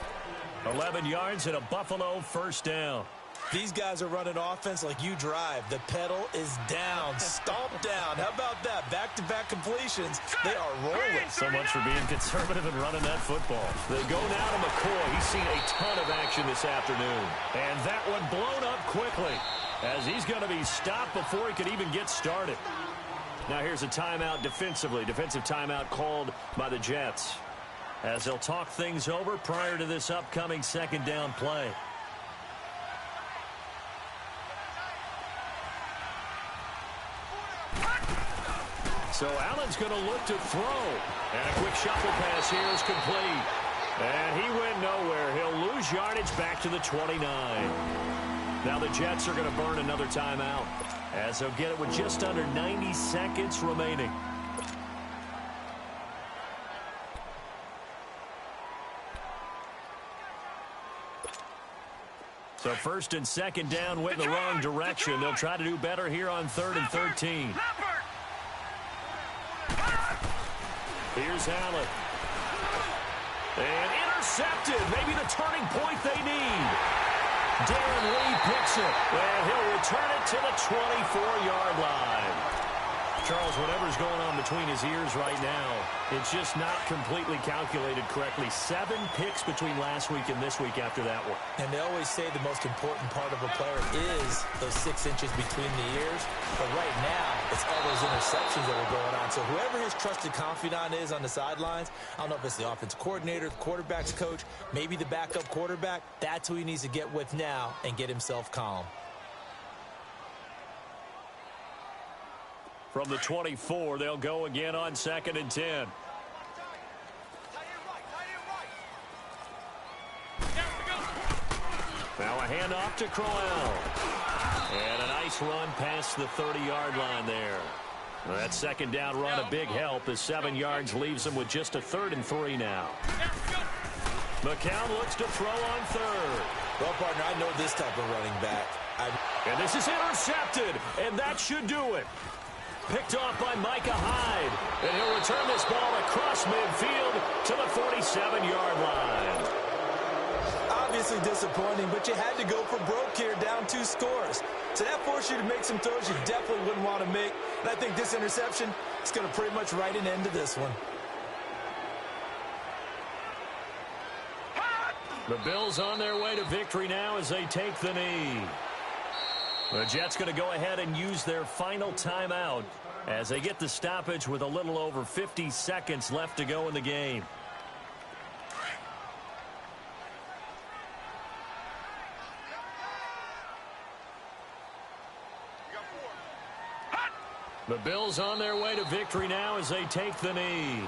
11 yards and a Buffalo 1st down. These guys are running offense like you drive. The pedal is down, stomped down. How about that? Back-to-back completions. They are rolling. So much for being conservative and running that football. They go now to McCoy. He's seen a ton of action this afternoon. And that one blown up quickly as he's going to be stopped before he could even get started. Now here's a timeout defensively. Defensive timeout called by the Jets as they'll talk things over prior to this upcoming 2nd down play. So Allen's going to look to throw. And a quick shuffle pass here is complete. And he went nowhere. He'll lose yardage back to the 29. Now the Jets are going to burn another timeout as they'll get it with just under 90 seconds remaining. So 1st and 2nd down went in the wrong direction. They'll try to do better here on 3rd and 13. Here's Allen. And intercepted. Maybe the turning point they need. Darren Lee picks it. And he'll return it to the 24-yard line. Charles, whatever's going on between his ears right now, it's just not completely calculated correctly. 7 picks between last week and this week after that one. And they always say the most important part of a player is those 6 inches between the ears. But right now, it's all those interceptions that are going on. So whoever his trusted confidant is on the sidelines, I don't know if it's the offensive coordinator, the quarterback's coach, maybe the backup quarterback, that's who he needs to get with now and get himself calm. From the 24, they'll go again on 2nd and 10. Now a handoff to Crowell. And a nice run past the 30-yard line there. That 2nd down run a big help as 7 yards leaves them with just a 3rd and 3 now. McCown looks to throw on 3rd. Well, partner, I know this type of running back. And this is intercepted, and that should do it. Picked off by Micah Hyde. And he'll return this ball across midfield to the 47-yard line. I Obviously disappointing, but you had to go for broke here, down 2 scores. So that forced you to make some throws you definitely wouldn't want to make. And I think this interception is going to pretty much write an end to this one. The Bills on their way to victory now as they take the knee. The Jets going to go ahead and use their final timeout as they get the stoppage with a little over 50 seconds left to go in the game. The Bills on their way to victory now as they take the knee.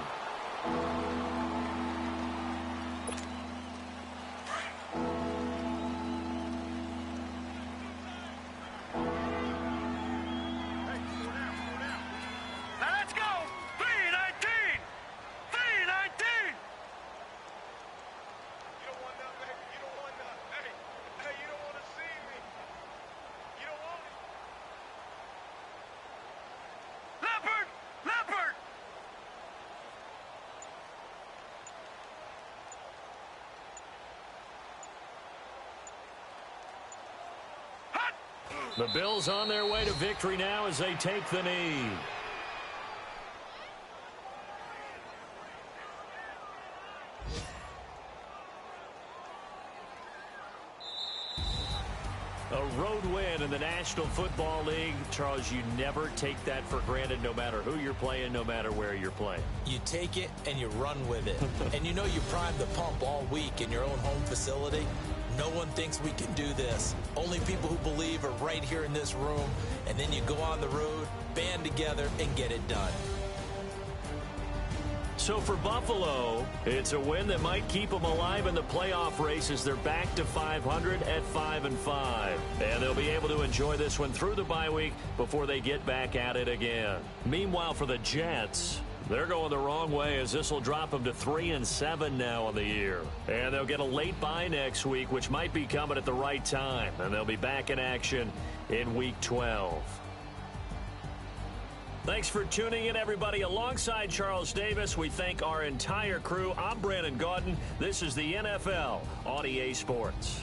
The Bills on their way to victory now as they take the knee. A road win in the National Football League. Charles, you never take that for granted no matter who you're playing, no matter where you're playing. You take it and you run with it. And you know you primed the pump all week in your own home facility. No one thinks we can do this. Only people who believe are right here in this room. And then you go on the road, band together, and get it done. So for Buffalo, it's a win that might keep them alive in the playoff race as they're back to 500 at 5-5. And they'll be able to enjoy this one through the bye week before they get back at it again. Meanwhile, for the Jets, they're going the wrong way as this will drop them to 3-7 now on the year. And they'll get a late bye next week, which might be coming at the right time. And they'll be back in action in Week 12. Thanks for tuning in, everybody. Alongside Charles Davis, we thank our entire crew. I'm Brandon Gaudin. This is the NFL on EA Sports.